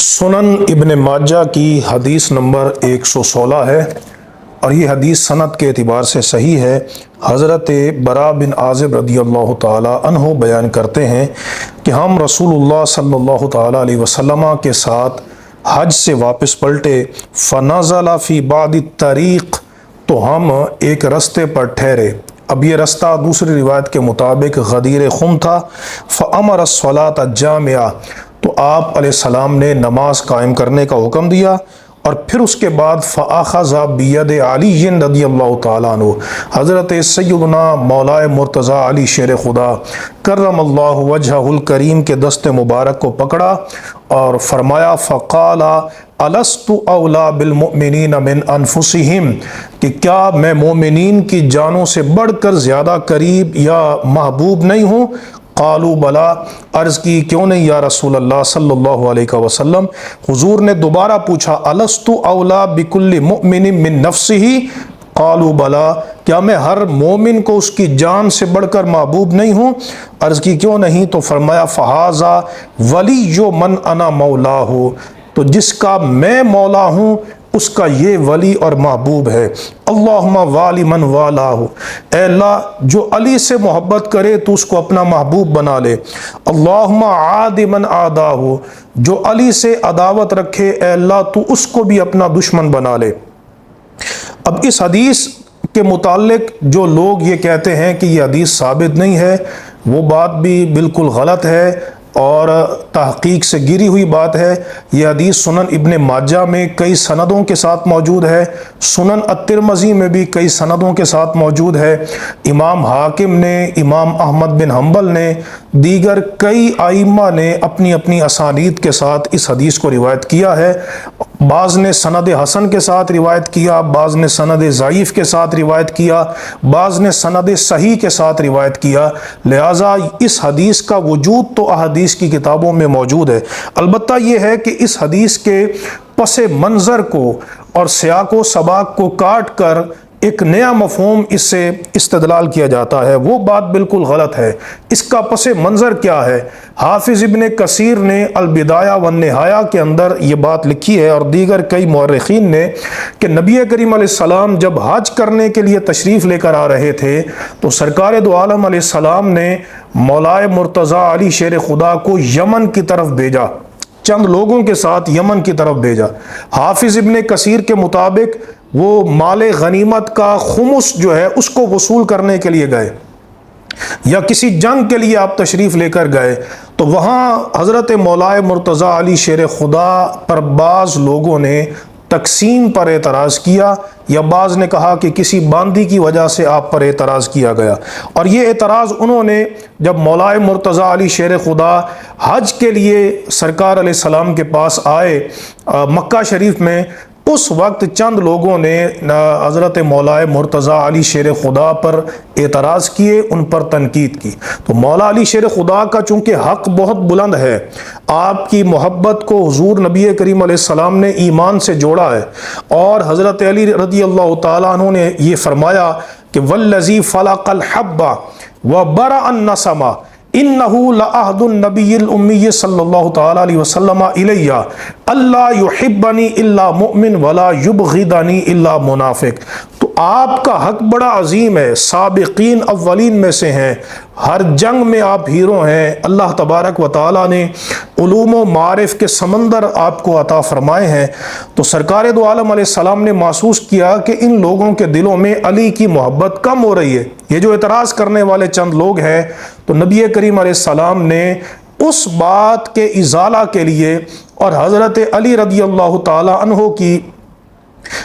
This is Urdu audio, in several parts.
سنن ابن ماجہ کی حدیث نمبر 116 ہے اور یہ حدیث سند کے اعتبار سے صحیح ہے۔ حضرت برا بن عازب رضی اللہ تعالی عنہ بیان کرتے ہیں کہ ہم رسول اللہ صلی اللہ تعالی علیہ وسلم کے ساتھ حج سے واپس پلٹے، فنزل فی بعض الطریق، تو ہم ایک رستے پر ٹھہرے۔ اب یہ رستہ دوسری روایت کے مطابق غدیر خم تھا۔ فامر الصلاۃ جامعہ، تو آپ علیہ السلام نے نماز قائم کرنے کا حکم دیا، اور پھر اس کے بعد فاخذ بید علی رضی اللہ تعالیٰ عنہ، حضرت سیدنا مولا مرتضی علی شیر خدا کرم اللہ وجہہ الکریم کے دست مبارک کو پکڑا اور فرمایا فقال الست اولا بالمؤمنین من انفسہم، کہ کیا میں مومنین کی جانوں سے بڑھ کر زیادہ قریب یا محبوب نہیں ہوں؟ قالوا بلا، عرض کی کیوں نہیں یا رسول اللہ صلی اللہ علیہ وسلم۔ حضور نے دوبارہ پوچھا الست اولا بکل مؤمن من نفسہ؟ قالوا بلا، کیا میں ہر مومن کو اس کی جان سے بڑھ کر محبوب نہیں ہوں؟ عرض کی کیوں نہیں؟ تو فرمایا فہذا ولی من انا مولاہ، تو جس کا میں مولا ہوں اس کا یہ ولی اور محبوب ہے۔ اللہم والی من والاہ، اے اللہ جو علی سے محبت کرے تو اس کو اپنا محبوب بنا لے۔ اللہم عاد من عاداہ، جو علی سے عداوت رکھے اے اللہ تو اس کو بھی اپنا دشمن بنا لے۔ اب اس حدیث کے متعلق جو لوگ یہ کہتے ہیں کہ یہ حدیث ثابت نہیں ہے، وہ بات بھی بالکل غلط ہے اور تحقیق سے گری ہوئی بات ہے۔ یہ حدیث سنن ابن ماجہ میں کئی سندوں کے ساتھ موجود ہے، سنن الترمذی میں بھی کئی سندوں کے ساتھ موجود ہے۔ امام حاکم نے، امام احمد بن حنبل نے، دیگر کئی ائمہ نے اپنی اپنی اسانید کے ساتھ اس حدیث کو روایت کیا ہے۔ بعض نے سند حسن کے ساتھ روایت کیا، بعض نے سند ضعیف کے ساتھ روایت کیا، بعض نے سند صحیح کے ساتھ روایت کیا۔ لہٰذا اس حدیث کا وجود تو احادیث کی کتابوں میں موجود ہے، البتہ یہ ہے کہ اس حدیث کے پس منظر کو اور سیاق و سباق کو کاٹ کر ایک نیا مفہوم اس سے استدلال کیا جاتا ہے، وہ بات بالکل غلط ہے۔ اس کا پس منظر کیا ہے؟ حافظ ابن کثیر نے البدایہ والنہایہ کے اندر یہ بات لکھی ہے اور دیگر کئی مورخین نے کہ نبی کریم علیہ السلام جب حج کرنے کے لیے تشریف لے کر آ رہے تھے تو سرکار دو عالم علیہ السلام نے مولا مرتضی علی شیر خدا کو یمن کی طرف بھیجا، چند لوگوں کے ساتھ یمن کی طرف بھیجا۔ حافظ ابن کثیر کے مطابق وہ مال غنیمت کا خمس جو ہے اس کو وصول کرنے کے لیے گئے، یا کسی جنگ کے لیے آپ تشریف لے کر گئے، تو وہاں حضرت مولا مرتضی علی شیر خدا پر بعض لوگوں نے تقسیم پر اعتراض کیا، یا بعض نے کہا کہ کسی باندی کی وجہ سے آپ پر اعتراض کیا گیا، اور یہ اعتراض انہوں نے جب مولا مرتضی علی شیر خدا حج کے لیے سرکار علیہ السلام کے پاس آئے مکہ شریف میں، اس وقت چند لوگوں نے حضرت مولا مرتضی علی شیر خدا پر اعتراض کیے، ان پر تنقید کی۔ تو مولا علی شیر خدا کا چونکہ حق بہت بلند ہے، آپ کی محبت کو حضور نبی کریم علیہ السلام نے ایمان سے جوڑا ہے، اور حضرت علی رضی اللہ تعالیٰ عنہ نے یہ فرمایا کہ والذی فلق الحب وبرأ النسمہ انہو لعہد النبی الامی صلی اللہ تعالی علیہ وسلم الیہ اللہ یحبنی الا مؤمن ولا یبغضنی الا منافق۔ تو آپ کا حق بڑا عظیم ہے، سابقین اولین میں سے ہیں، ہر جنگ میں آپ ہیرو ہیں، اللہ تبارک و تعالیٰ نے علوم و معارف کے سمندر آپ کو عطا فرمائے ہیں۔ تو سرکار دو عالم علیہ السلام نے محسوس کیا کہ ان لوگوں کے دلوں میں علی کی محبت کم ہو رہی ہے، یہ جو اعتراض کرنے والے چند لوگ ہیں، تو نبی کریم علیہ السلام نے اس بات کے ازالہ کے لیے اور حضرت علی رضی اللہ تعالی عنہ کی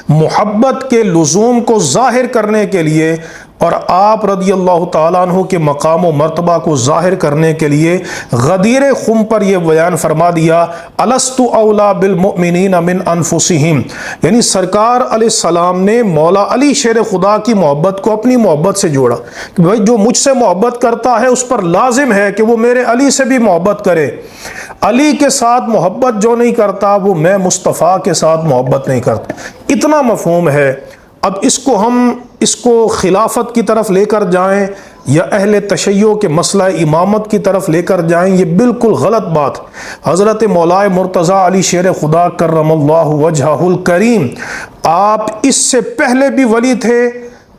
محبت کے لزوم کو ظاہر کرنے کے لیے اور آپ رضی اللہ تعالیٰ عنہ کے مقام و مرتبہ کو ظاہر کرنے کے لیے غدیر خم پر یہ بیان فرما دیا الست اولا بالمؤمنین من انفسہم، یعنی سرکار علیہ السلام نے مولا علی شیر خدا کی محبت کو اپنی محبت سے جوڑا کہ بھائی جو مجھ سے محبت کرتا ہے اس پر لازم ہے کہ وہ میرے علی سے بھی محبت کرے، علی کے ساتھ محبت جو نہیں کرتا وہ میں مصطفیٰ کے ساتھ محبت نہیں کرتا۔ اتنا مفہوم ہے۔ اب اس کو خلافت کی طرف لے کر جائیں، یا اہل تشیع کے مسئلہ امامت کی طرف لے کر جائیں، یہ بالکل غلط بات۔ حضرت مولا مرتضیٰ علی شیر خدا کرم اللہ وجہہ الکریم، آپ اس سے پہلے بھی ولی تھے،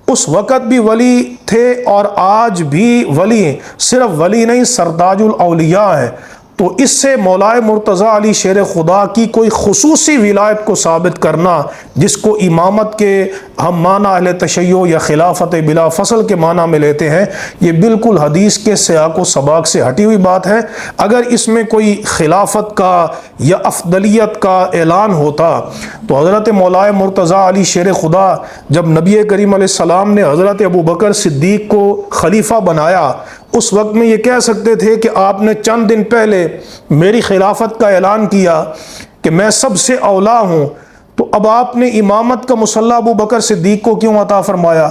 اس وقت بھی ولی تھے اور آج بھی ولی ہیں، صرف ولی نہیں سرتاج الاولیاء ہے۔ تو اس سے مولا مرتضیٰ علی شیر خدا کی کوئی خصوصی ولایت کو ثابت کرنا، جس کو امامت کے ہم معنی اہل تشیع یا خلافت بلا فصل کے معنی میں لیتے ہیں، یہ بالکل حدیث کے سیاق و سباق سے ہٹی ہوئی بات ہے۔ اگر اس میں کوئی خلافت کا یا افضلیت کا اعلان ہوتا تو حضرت مولا مرتضیٰ علی شیر خدا جب نبی کریم علیہ السلام نے حضرت ابوبکر صدیق کو خلیفہ بنایا، اس وقت میں یہ کہہ سکتے تھے کہ آپ نے چند دن پہلے میری خلافت کا اعلان کیا کہ میں سب سے اولا ہوں، تو اب آپ نے امامت کا مصلی ابوبکر صدیق کو کیوں عطا فرمایا؟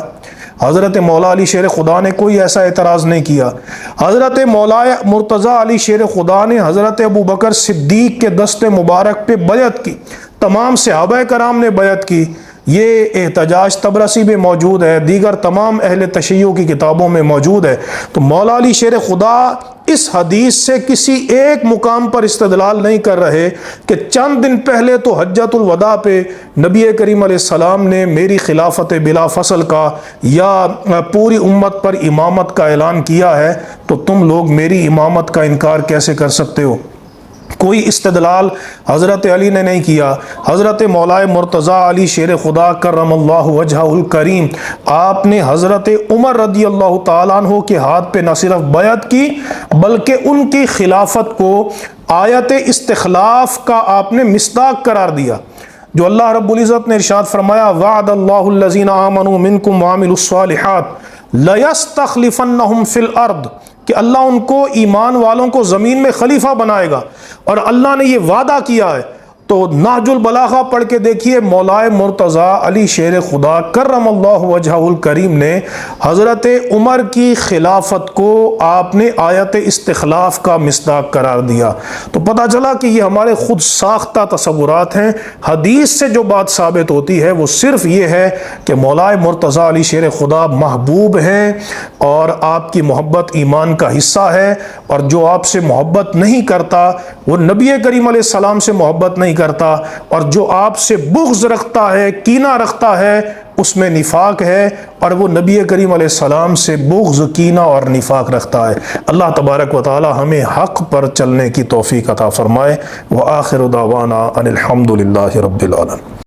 حضرت مولا علی شیر خدا نے کوئی ایسا اعتراض نہیں کیا۔ حضرت مولا مرتضیٰ علی شیر خدا نے حضرت ابوبکر صدیق کے دست مبارک پہ بیعت کی، تمام صحابہ کرام نے بیعت کی۔ یہ احتجاج طبرسی میں موجود ہے، دیگر تمام اہل تشیع کی کتابوں میں موجود ہے۔ تو مولا علی شیر خدا اس حدیث سے کسی ایک مقام پر استدلال نہیں کر رہے کہ چند دن پہلے تو حجۃ الوداع پہ نبی کریم علیہ السلام نے میری خلافت بلا فصل کا یا پوری امت پر امامت کا اعلان کیا ہے، تو تم لوگ میری امامت کا انکار کیسے کر سکتے ہو؟ کوئی استدلال حضرت علی نے نہیں کیا۔ حضرت مولا مرتضیٰ علی شیر خدا کرم اللہ وجہہ الکریم، آپ نے حضرت عمر رضی اللہ تعالیٰ عنہ کے ہاتھ پہ نہ صرف بیعت کی بلکہ ان کی خلافت کو آیت استخلاف کا آپ نے مصداق قرار دیا، جو اللہ رب العزت نے ارشاد فرمایا وعد اللہ الذین آمنوا منکم وعملوا الصالحات لیستخلفنہم فی الارض، کہ اللہ ان کو ایمان والوں کو زمین میں خلیفہ بنائے گا، اور اللہ نے یہ وعدہ کیا ہے۔ تو نہج البلاغہ پڑھ کے دیکھیے، مولا مرتضیٰ علی شیر خدا کرم اللہ وجہہ الکریم نے حضرت عمر کی خلافت کو آپ نے آیت استخلاف کا مصداق قرار دیا۔ تو پتہ چلا کہ یہ ہمارے خود ساختہ تصورات ہیں۔ حدیث سے جو بات ثابت ہوتی ہے وہ صرف یہ ہے کہ مولا مرتضیٰ علی شیر خدا محبوب ہیں اور آپ کی محبت ایمان کا حصہ ہے، اور جو آپ سے محبت نہیں کرتا وہ نبی کریم علیہ السلام سے محبت نہیں کرتا، اور جو آپ سے بغض رکھتا ہے، کینہ رکھتا ہے، اس میں نفاق ہے، اور وہ نبی کریم علیہ السلام سے بغض، کینہ اور نفاق رکھتا ہے۔ اللہ تبارک و تعالی ہمیں حق پر چلنے کی توفیق عطا فرمائے۔ وآخر دعوانا ان الحمد للہ رب العالمین۔